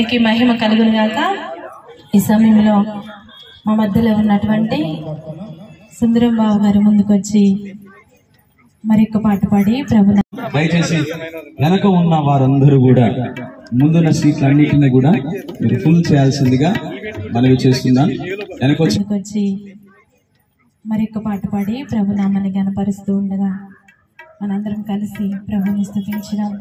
దేవునికి మహిమ కలుగును గాక. ఈ సమయంలో మా మధ్యలో ఉన్నటువంటి సుందరం బాబు గారు ముందుకొచ్చి మరొక పాట పాడి ప్రభు. దయచేసి వెనక ఉన్న వారందరూ కూడా ముందున్న సీట్లన్నింటినీ కూడా మీరు ఫుల్ చేయాల్సిందిగా మనవి చేస్తున్నాను. వెనకొచ్చి మరొక పాట పాడి ప్రభు నామాన్ని గణపరుస్తూ ఉండగా మనందరం కలిసి ప్రభుని స్తుతించుదాం.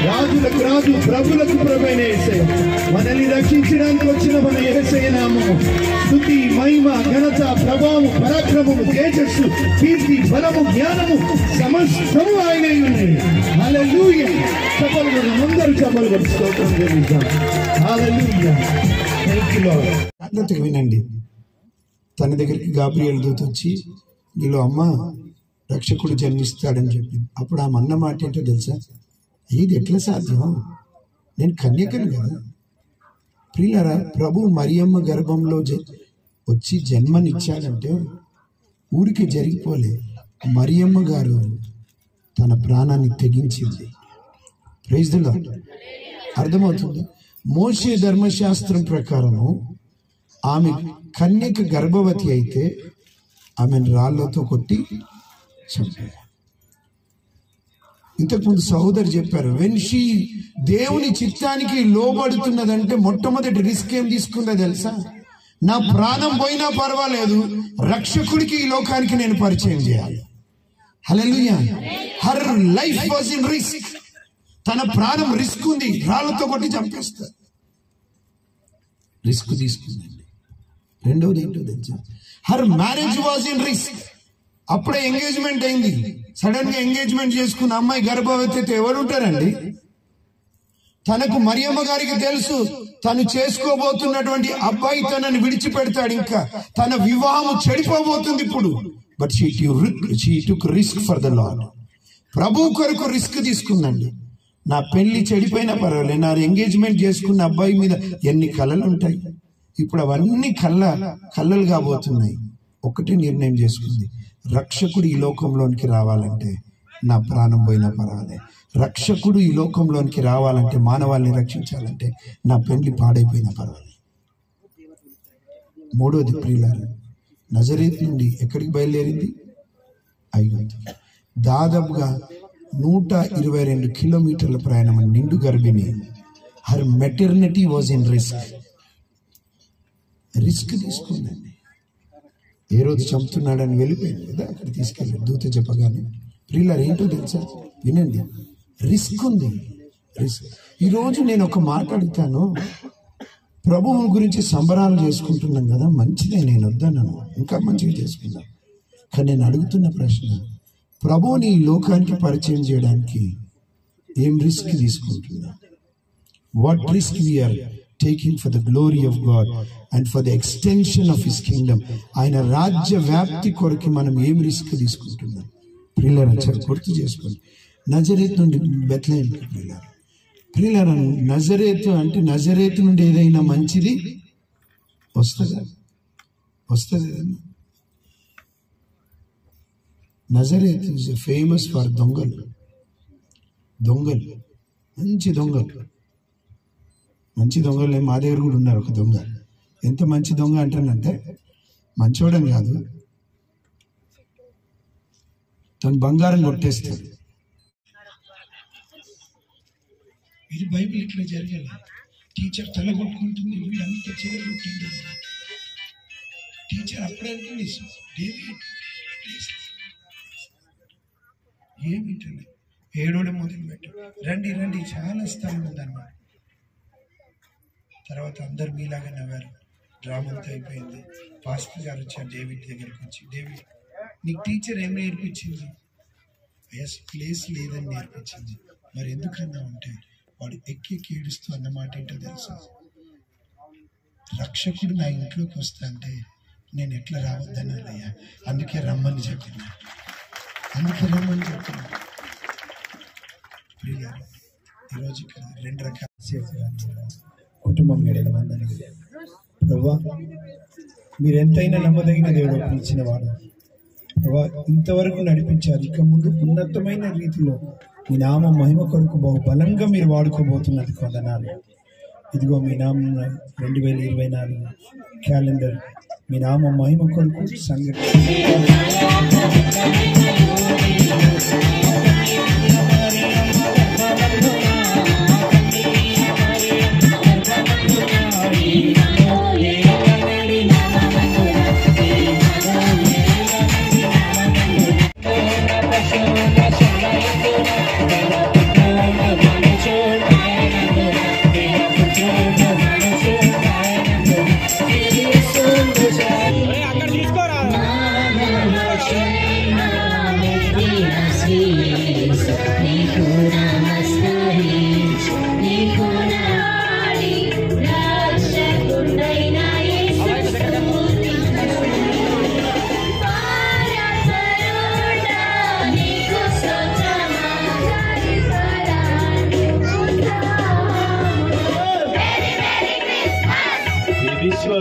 రాజులకు రాజు, ప్రభులకు ప్రభువైన యేసయ్య, మనల్ని రక్షించడానికి వచ్చిన మన యేసయ్య నామము స్తుతి, మహిమ, ఘనత, ప్రభావము, పరాక్రమము, తేజస్సు, కీర్తి, బలము, జ్ఞానము సమస్తము ఆయనే ఉన్నాయి. హల్లెలూయా. చప్పలు కొడదాం, అందరూ చప్పలు కొట్టి స్తోత్రం చెల్లిద్దాం. హల్లెలూయా. Thank you lord. జాగ్రత్తగా వినండి. తన దగ్గరికి గాబ్రియల్ దూత వచ్చి, నీలో అమ్మ రక్షకుడు జన్మిస్తాడని చెప్పింది. అప్పుడు ఆమె అన్న మాట ఏంటో తెలుసా? ఇది ఎట్లా సాధ్యం? నేను కన్యకను కదా. ప్రియులారా, ప్రభు మరియమ్మ గర్భంలో వచ్చి జన్మనిచ్చాడంటే ఊరికి జరిగిపోలే. మరియమ్మ గారు తన ప్రాణాన్ని తెగించింది. Praise the lord. అర్థమవుతుంది? మోషే ధర్మశాస్త్రం ప్రకారము ఆమె కన్యక గర్భవతి అయితే ఆమెను రాళ్లతో కొట్టి చంపారు. ఇంతకుముందు సహోదరు చెప్పారు, వెన్షి దేవుని చిత్తానికి లోబడుతున్నదంటే మొట్టమొదటి రిస్క్ ఏం తీసుకుందో తెలుసా? నా ప్రాణం పోయినా పర్వాలేదు, రక్షకుడికి ఈ లోకానికి నేను పరిచయం చేయాలి. Hallelujah. Her life was in risk. తన ప్రాణం రిస్క్ ఉంది, రాళ్లతో కొట్టి చంపేస్తారు. రిస్క్ తీసుకుందండి. రెండవది ఏంటో తెలుసా? Her marriage was in risk. అప్పుడే ఎంగేజ్మెంట్ అయింది. సడన్ గా ఎంగేజ్మెంట్ చేసుకున్న అమ్మాయి గర్భవతి అయితే ఎవరు ఉంటారండి? తనకు మరియమ్మ గారికి తెలుసు తను చేసుకోబోతున్నటువంటి అబ్బాయి తనని విడిచిపెడతాడు, ఇంకా తన వివాహం చెడిపోబోతుంది ఇప్పుడు. But she took risk for the lord. ప్రభు కొరకు రిస్క్ తీసుకుందండి. నా పెళ్లి చెడిపోయినా పర్వాలేదు, నా ఎంగేజ్మెంట్ చేసుకున్న అబ్బాయి మీద ఎన్ని కళలు ఉంటాయి. ఇప్పుడు అవన్నీ కళ్ళలు కాబోతున్నాయి. ఒకటి నిర్ణయం చేసుకుంది, రక్షకుడు ఈ లోకంలోనికి రావాలంటే నా ప్రాణం పోయినా పర్వాలేదు, రక్షకుడు ఈ లోకంలోనికి రావాలంటే, మానవాళ్ళని రక్షించాలంటే నా పెళ్లి పాడైపోయినా పర్వాలేదు. మూడోది ప్రియులారా, నజరేతు నుండి ఎక్కడికి బయలుదేరింది? ఐగుప్తుకి. దాదాపుగా 122 కిలోమీటర్ల ప్రయాణం. నిండు గర్భిణి. Her maternity was in risk. Risk తీసుకుందండి. ఏ రోజు చంపుతున్నాడని వెళ్ళిపోయింది కదా, అక్కడ తీసుకెళ్ళి దూత చెప్పగానే. ప్రియులారా, ఏంటో తెలుసా? వినండి, రిస్క్ ఉంది. రిస్క్. ఈరోజు నేను ఒక మాట అడుగుతాను. ప్రభువు గురించి సంబరాలు చేసుకుంటున్నాం కదా, మంచిదే, నేను వద్దన్నాను, ఇంకా మంచిగా చేసుకుందాం. కానీ నేను అడుగుతున్న ప్రశ్న, ప్రభువుని ఈ లోకానికి పరిచయం చేయడానికి ఏం రిస్క్ తీసుకుంటున్నాం? What risk we are taking for the glory of God and for the extension of his kingdom. ఆయన రాజ్య వ్యాప్తి కొరకు మనం ఏం రిస్క్ తీసుకుంటున్నాం? ప్రియులారా, గుర్తు చేసుకోండి. నజరేతు నుండి బెత్లెహేముకి ప్రియులారా. ప్రియులారా, నజరేతు అంటే నజరేతు నుండి ఏదైనా మంచిది వస్తుందా? వస్తుంది కదా. నజరేత్ ఇస్ ఫేమస్ ఫర్ దొంగలు. మంచి దొంగలు. మా దగ్గర కూడా ఉన్నారు ఒక దొంగ. ఎంత మంచి దొంగ అంటానంటే, మంచోడని కాదు, తను బంగారం కొట్టేస్తాడు. ఇది బైబిల్ ఇట్లా జరగాలి. టీచర్ తల కొట్టుకుంటుంది, వీడంతా చేయగొట్టింది. టీచర్ అప్పుడే అంటుంది, ఏమిటండి ఏడోడే మొదలు పెట్టు, రండి రండి, చాలా స్థలం ఉందన్నమాట. తర్వాత అందరు మీలాగా నవ్వారు. డ్రామా అంతా అయిపోయింది. పాస్టర్ గారు వచ్చారు డేవిడ్ దగ్గరికి వచ్చి, డేవిడ్, నీకు టీచర్ ఏం నేర్పించింది? ఎస్, ప్లేస్ లేదని నేర్పించింది. మరి ఎందుకన్నా అంటే, వాడు ఎక్కి ఏడుస్తూ అన్నమాట ఏంటో తెలుసా? రక్షకుడు నా ఇంట్లోకి వస్తా అంటే నేను ఎట్లా రావద్దన్నానయ్యా, అందుకే రమ్మని చెప్పిన. ఈరోజు ఇక్కడ 2 రకాల కుటుంబం ఏడైన మందని, ప్రభా మీరు ఎంతైనా నమ్మదగిన దేవుడు, పిలిచిన వాడు ప్రభా, ఇంతవరకు నడిపించారు. ఇక ముందు ఉన్నతమైన రీతిలో మీ నామం మహిమ కొరకు బహు బలంగా మీరు వాడుకోబోతున్నది కొందనాలు. ఇదిగో మీ నామం 2024 క్యాలెండర్ మీ నామం మహిమ కొరకు సంఘటన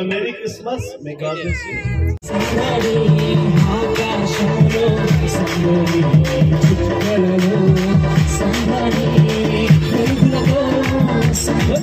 Merry Christmas. May God bless you.